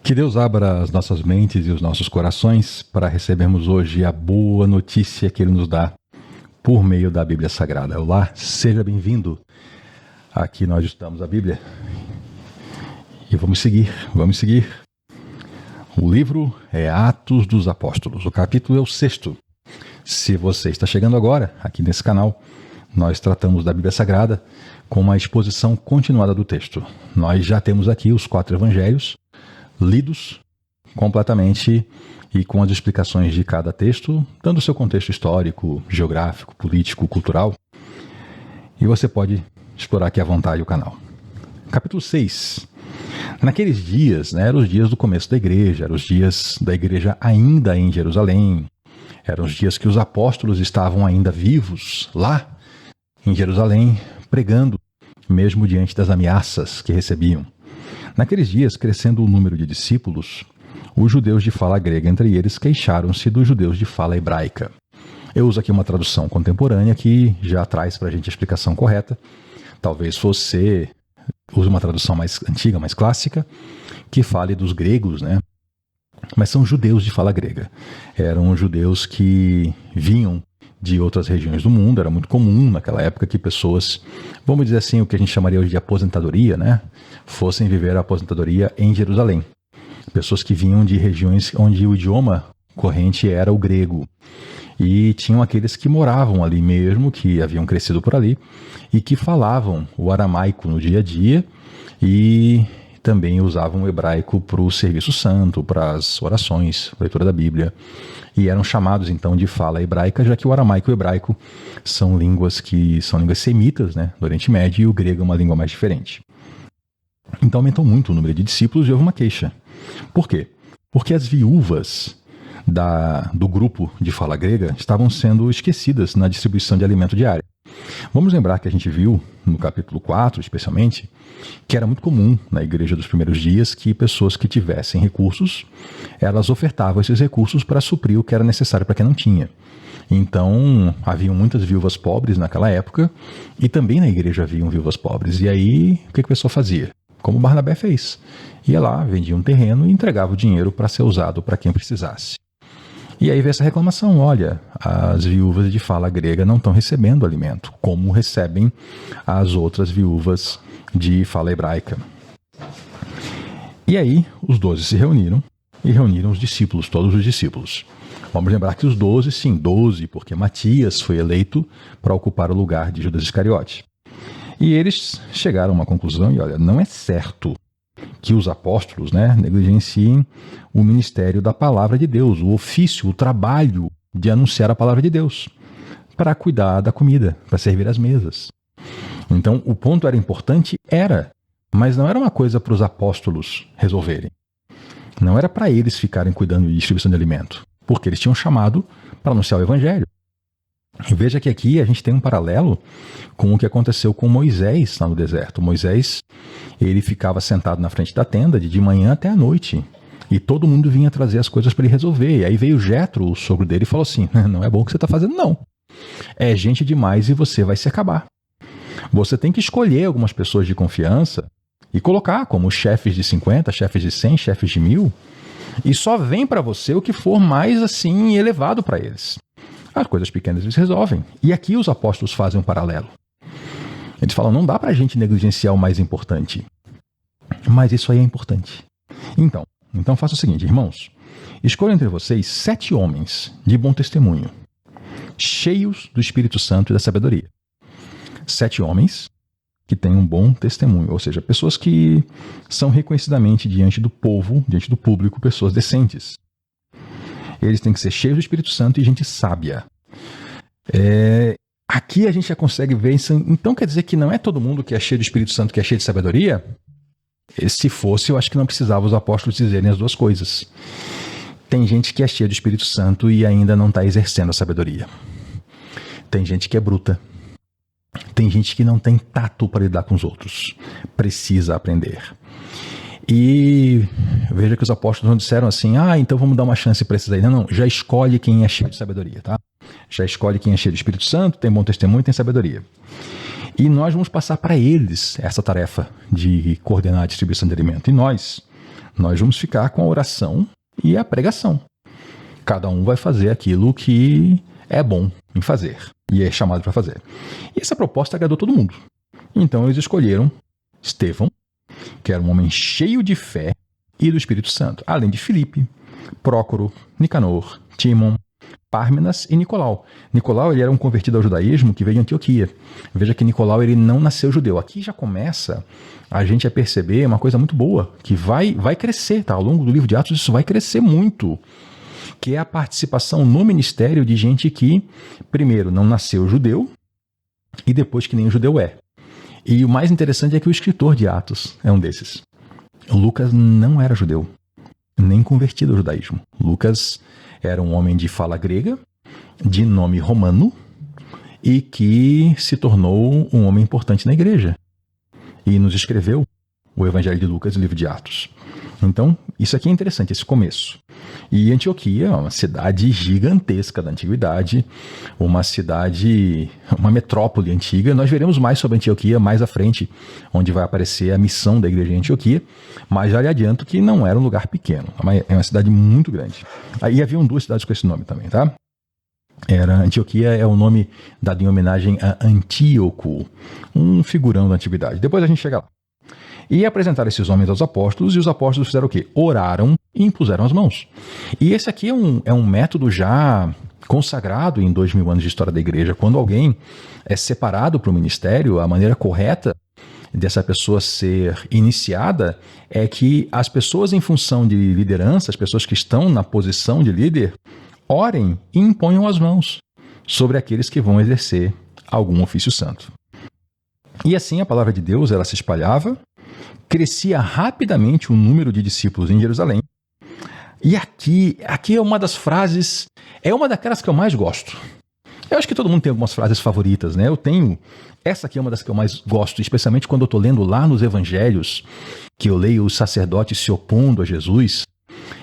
Que Deus abra as nossas mentes e os nossos corações para recebermos hoje a boa notícia que Ele nos dá por meio da Bíblia Sagrada. Olá, seja bem-vindo. Aqui nós estudamos a Bíblia e vamos seguir. O livro é Atos dos Apóstolos, o capítulo é o 6º. Se você está chegando agora, aqui nesse canal, nós tratamos da Bíblia Sagrada com uma exposição continuada do texto. Nós já temos aqui os 4 evangelhos, lidos completamente e com as explicações de cada texto, dando seu contexto histórico, geográfico, político, cultural. E você pode explorar aqui à vontade o canal. Capítulo 6. Naqueles dias, eram os dias do começo da igreja, eram os dias da igreja ainda em Jerusalém, eram os dias que os apóstolos estavam ainda vivos lá em Jerusalém, pregando, mesmo diante das ameaças que recebiam. Naqueles dias, crescendo o número de discípulos, os judeus de fala grega entre eles queixaram-se dos judeus de fala hebraica. Eu uso aqui uma tradução contemporânea que já traz para a gente a explicação correta. Talvez você use uma tradução mais antiga, mais clássica, que fale dos gregos, Mas são judeus de fala grega. Eram judeus que vinham de outras regiões do mundo. Era muito comum naquela época que pessoas, vamos dizer assim, o que a gente chamaria hoje de aposentadoria, fossem viver a aposentadoria em Jerusalém. Pessoas que vinham de regiões onde o idioma corrente era o grego. E tinham aqueles que moravam ali mesmo, que haviam crescido por ali, e que falavam o aramaico no dia a dia, e também usavam o hebraico para o serviço santo, para as orações, leitura da Bíblia. E eram chamados então de fala hebraica, já que o aramaico e o hebraico são línguas semitas, do Oriente Médio, e o grego é uma língua mais diferente. Então aumentou muito o número de discípulos e houve uma queixa. Por quê? Porque as viúvas do grupo de fala grega estavam sendo esquecidas na distribuição de alimento diário. Vamos lembrar que a gente viu, no capítulo 4 especialmente, que era muito comum na igreja dos primeiros dias que pessoas que tivessem recursos, elas ofertavam esses recursos para suprir o que era necessário para quem não tinha. Então, haviam muitas viúvas pobres naquela época, e também na igreja haviam viúvas pobres. E aí, o que a pessoa fazia? Como Barnabé fez. Ia lá, vendia um terreno e entregava o dinheiro para ser usado para quem precisasse. E aí veio essa reclamação, olha, as viúvas de fala grega não estão recebendo alimento, como recebem as outras viúvas de fala hebraica. E aí os 12 se reuniram e reuniram os discípulos, todos os discípulos. Vamos lembrar que os 12, sim, 12, porque Matias foi eleito para ocupar o lugar de Judas Iscariote. E eles chegaram a uma conclusão, e olha, não é certo que os apóstolos negligenciem o ministério da palavra de Deus, o ofício, o trabalho de anunciar a palavra de Deus, para cuidar da comida, para servir as mesas. Então, o ponto era importante? Era, mas não era uma coisa para os apóstolos resolverem. Não era para eles ficarem cuidando de distribuição de alimento, porque eles tinham chamado para anunciar o evangelho. E veja que aqui a gente tem um paralelo com o que aconteceu com Moisés lá no deserto. Moisés, ele ficava sentado na frente da tenda de manhã até a noite. E todo mundo vinha trazer as coisas para ele resolver. E aí veio Jetro, o sogro dele, e falou assim, não é bom o que você está fazendo, não. É gente demais e você vai se acabar. Você tem que escolher algumas pessoas de confiança e colocar como chefes de 50, chefes de 100, chefes de 1000. E só vem para você o que for mais assim elevado para eles. As coisas pequenas eles resolvem. E aqui os apóstolos fazem um paralelo. Eles falam, não dá para a gente negligenciar o mais importante. Mas isso aí é importante. Então faça o seguinte, irmãos. Escolha entre vocês 7 homens de bom testemunho, cheios do Espírito Santo e da sabedoria. 7 homens que têm um bom testemunho, ou seja, pessoas que são reconhecidamente diante do povo, diante do público, pessoas decentes. Eles têm que ser cheios do Espírito Santo e gente sábia. Aqui a gente já consegue ver isso. Então quer dizer que não é todo mundo que é cheio do Espírito Santo que é cheio de sabedoria? Se fosse, eu acho que não precisava os apóstolos dizerem as duas coisas. Tem gente que é cheia do Espírito Santo e ainda não está exercendo a sabedoria. Tem gente que é bruta. Tem gente que não tem tato para lidar com os outros. Precisa aprender. E veja que os apóstolos não disseram assim, então vamos dar uma chance para esses aí. Não, já escolhe quem é cheio de sabedoria, tá? Já escolhe quem é cheio do Espírito Santo, tem bom testemunho e tem sabedoria. E nós vamos passar para eles essa tarefa de coordenar a distribuição de alimento. E nós Nós vamos ficar com a oração e a pregação. Cada um vai fazer aquilo que é bom em fazer e é chamado para fazer. E essa proposta agradou todo mundo. Então eles escolheram Estevão, que era um homem cheio de fé e do Espírito Santo, além de Filipe, Prócoro, Nicanor, Tímon, Pármenas e Nicolau. Nicolau ele era um convertido ao judaísmo que veio de Antioquia. Veja que Nicolau ele não nasceu judeu. Aqui já começa a gente a perceber uma coisa muito boa, que vai crescer, tá? Ao longo do livro de Atos isso vai crescer muito, que é a participação no ministério de gente que, primeiro, não nasceu judeu e depois que nem judeu é. E o mais interessante é que o escritor de Atos é um desses. Lucas não era judeu, nem convertido ao judaísmo. Lucas era um homem de fala grega, de nome romano, e que se tornou um homem importante na igreja. E nos escreveu o Evangelho de Lucas e o livro de Atos. Então, isso aqui é interessante, esse começo. E Antioquia é uma cidade gigantesca da antiguidade, uma metrópole antiga. Nós veremos mais sobre Antioquia mais à frente, onde vai aparecer a missão da igreja em Antioquia, mas já lhe adianto que não era um lugar pequeno, é uma cidade muito grande. Aí haviam duas cidades com esse nome também, tá? Antioquia é o nome dado em homenagem a Antíoco, um figurão da antiguidade. Depois a gente chega lá. E apresentaram esses homens aos apóstolos, e os apóstolos fizeram o quê? Oraram e impuseram as mãos. E esse aqui é um método já consagrado em 2000 anos de história da igreja. Quando alguém é separado para o ministério, a maneira correta dessa pessoa ser iniciada é que as pessoas em função de liderança, as pessoas que estão na posição de líder, orem e imponham as mãos sobre aqueles que vão exercer algum ofício santo. E assim a palavra de Deus ela se espalhava, crescia rapidamente o número de discípulos em Jerusalém. E aqui é uma das frases, é uma daquelas que eu mais gosto. Eu acho que todo mundo tem algumas frases favoritas, né? Essa aqui é uma das que eu mais gosto, especialmente quando eu estou lendo lá nos evangelhos, que eu leio os sacerdotes se opondo a Jesus,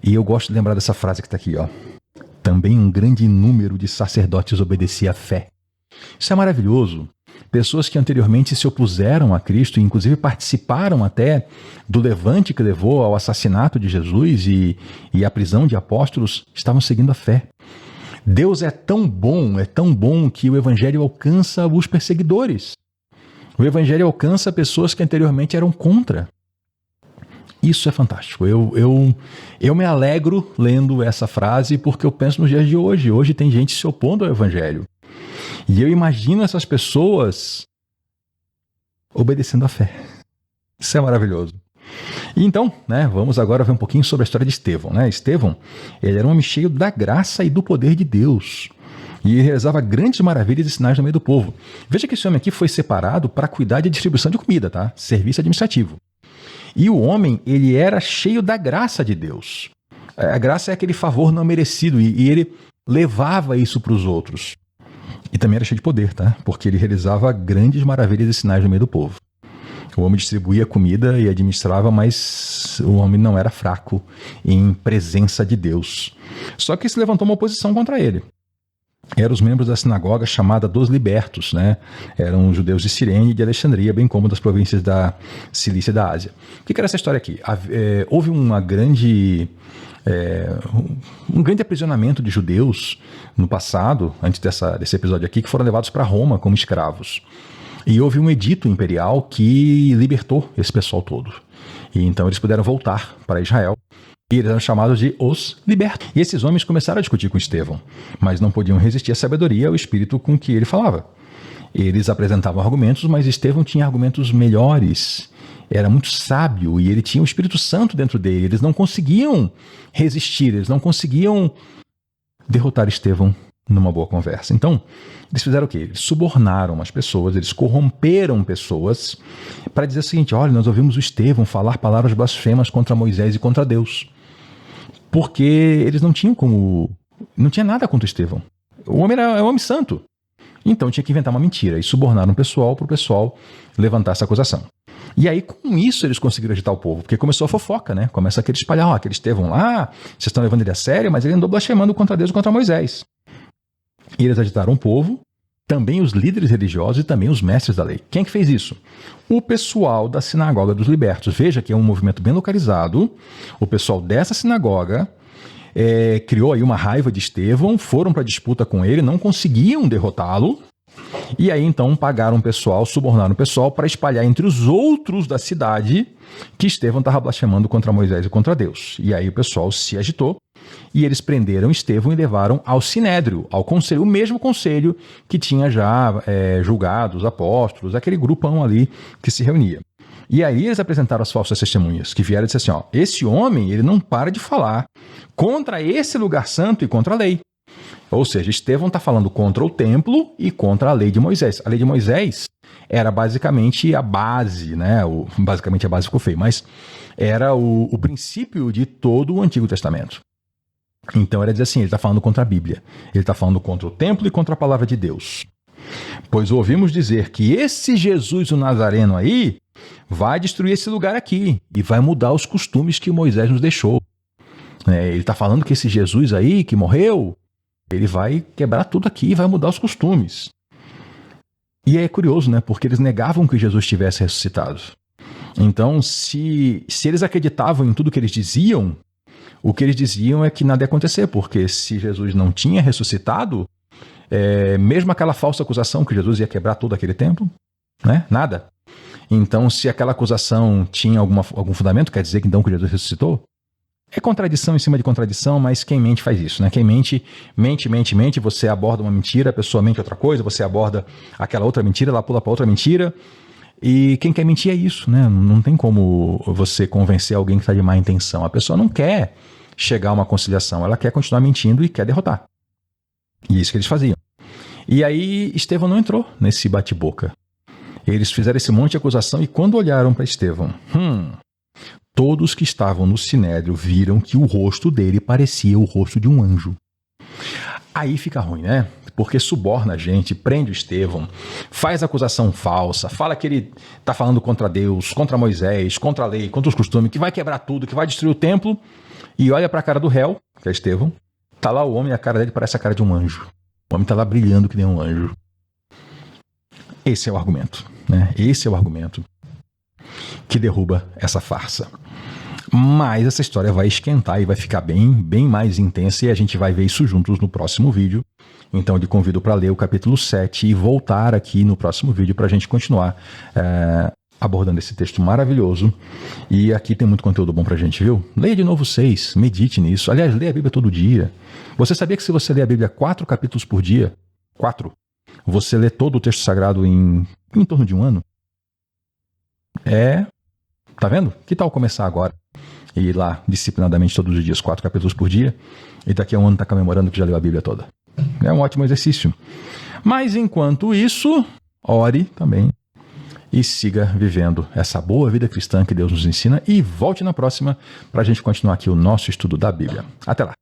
e eu gosto de lembrar dessa frase que está aqui, ó. Também um grande número de sacerdotes obedecia à fé. Isso é maravilhoso. Pessoas que anteriormente se opuseram a Cristo, inclusive participaram até do levante que levou ao assassinato de Jesus e à prisão de apóstolos, estavam seguindo a fé. Deus é tão bom que o Evangelho alcança os perseguidores. O Evangelho alcança pessoas que anteriormente eram contra. Isso é fantástico. Eu me alegro lendo essa frase porque eu penso nos dias de hoje. Hoje tem gente se opondo ao Evangelho. E eu imagino essas pessoas obedecendo à fé. Isso é maravilhoso. E então, vamos agora ver um pouquinho sobre a história de Estevão. Estevão, ele era um homem cheio da graça e do poder de Deus. E ele realizava grandes maravilhas e sinais no meio do povo. Veja que esse homem aqui foi separado para cuidar de distribuição de comida, tá? Serviço administrativo. E o homem, ele era cheio da graça de Deus. A graça é aquele favor não merecido e ele levava isso para os outros. E também era cheio de poder, tá? Porque ele realizava grandes maravilhas e sinais no meio do povo. O homem distribuía comida e administrava, mas o homem não era fraco em presença de Deus. Só que se levantou uma oposição contra ele. Eram os membros da sinagoga chamada dos Libertos, Eram os judeus de Cirene e de Alexandria, bem como das províncias da Cilícia e da Ásia. O que era essa história aqui? Houve um grande aprisionamento de judeus no passado, antes desse episódio aqui, que foram levados para Roma como escravos. E houve um edito imperial que libertou esse pessoal todo. E então eles puderam voltar para Israel. E eles eram chamados de os libertos. E esses homens começaram a discutir com Estevão, mas não podiam resistir à sabedoria e ao espírito com que ele falava. Eles apresentavam argumentos, mas Estevão tinha argumentos melhores. Era muito sábio e ele tinha o Espírito Santo dentro dele. Eles não conseguiam resistir, eles não conseguiam derrotar Estevão numa boa conversa. Então, eles fizeram o quê? Eles subornaram as pessoas, eles corromperam pessoas para dizer o seguinte: olha, nós ouvimos o Estevão falar palavras blasfemas contra Moisés e contra Deus. Porque eles não tinham nada contra o Estevão. O homem era um homem santo. Então tinha que inventar uma mentira e subornaram o pessoal para o pessoal levantar essa acusação. E aí, com isso, eles conseguiram agitar o povo, porque começou a fofoca, Começa a querer espalhar, aquele Estevão lá, vocês estão levando ele a sério, mas ele andou blasfemando contra Deus e contra Moisés. E eles agitaram o povo, Também os líderes religiosos e também os mestres da lei. Quem que fez isso? O pessoal da Sinagoga dos Libertos. Veja que é um movimento bem localizado. O pessoal dessa sinagoga criou aí uma raiva de Estevão, foram para a disputa com ele, não conseguiam derrotá-lo. E aí então pagaram o pessoal, subornaram o pessoal para espalhar entre os outros da cidade que Estevão estava blasfemando contra Moisés e contra Deus. E aí o pessoal se agitou e eles prenderam Estevão e levaram ao Sinédrio, ao conselho, o mesmo conselho que tinha já julgado os apóstolos, aquele grupão ali que se reunia. E aí eles apresentaram as falsas testemunhas, que vieram e disseram assim, esse homem ele não para de falar contra esse lugar santo e contra a lei. Ou seja, Estevão está falando contra o templo e contra a lei de Moisés. A lei de Moisés era basicamente a base, né? Basicamente a base ficou feio, mas era o princípio de todo o Antigo Testamento. Então ele diz assim, ele está falando contra a Bíblia. Ele está falando contra o templo e contra a palavra de Deus. Pois ouvimos dizer que esse Jesus o Nazareno aí vai destruir esse lugar aqui e vai mudar os costumes que Moisés nos deixou. Ele está falando que esse Jesus aí que morreu, ele vai quebrar tudo aqui e vai mudar os costumes. E é curioso, né? Porque eles negavam que Jesus tivesse ressuscitado. Então, se eles acreditavam em tudo que eles diziam, o que eles diziam é que nada ia acontecer, porque se Jesus não tinha ressuscitado, mesmo aquela falsa acusação que Jesus ia quebrar todo aquele templo, né? Nada. Então, se aquela acusação tinha algum fundamento, quer dizer que então que Jesus ressuscitou? É contradição em cima de contradição, mas quem mente faz isso, né? Quem mente, você aborda uma mentira, a pessoa mente outra coisa, você aborda aquela outra mentira, ela pula para outra mentira. E quem quer mentir é isso, né? Não tem como você convencer alguém que está de má intenção. A pessoa não quer chegar a uma conciliação, ela quer continuar mentindo e quer derrotar. E é isso que eles faziam. E aí Estevão não entrou nesse bate-boca. Eles fizeram esse monte de acusação e quando olharam para Estevão, todos que estavam no Sinédrio viram que o rosto dele parecia o rosto de um anjo. Aí fica ruim, né? Porque suborna a gente, prende o Estevão, faz acusação falsa, fala que ele está falando contra Deus, contra Moisés, contra a lei, contra os costumes, que vai quebrar tudo, que vai destruir o templo. E olha para a cara do réu, que é Estevão, tá lá o homem e a cara dele parece a cara de um anjo. O homem tá lá brilhando que nem um anjo. Esse é o argumento, né? Esse é o argumento que derruba essa farsa. Mas essa história vai esquentar e vai ficar bem mais intensa e a gente vai ver isso juntos no próximo vídeo. Então eu te convido para ler o capítulo 7 e voltar aqui no próximo vídeo para a gente continuar abordando esse texto maravilhoso. E aqui tem muito conteúdo bom para a gente, viu? Leia de novo 6, medite nisso. Aliás, leia a Bíblia todo dia. Você sabia que se você ler a Bíblia 4 capítulos por dia, 4, você lê todo o texto sagrado em torno de um ano? Tá vendo? Que tal começar agora? E ir lá disciplinadamente todos os dias, 4 capítulos por dia, e daqui a um ano tá comemorando que já leu a Bíblia toda. É um ótimo exercício. Mas enquanto isso, ore também e siga vivendo essa boa vida cristã que Deus nos ensina e volte na próxima para a gente continuar aqui o nosso estudo da Bíblia. Até lá!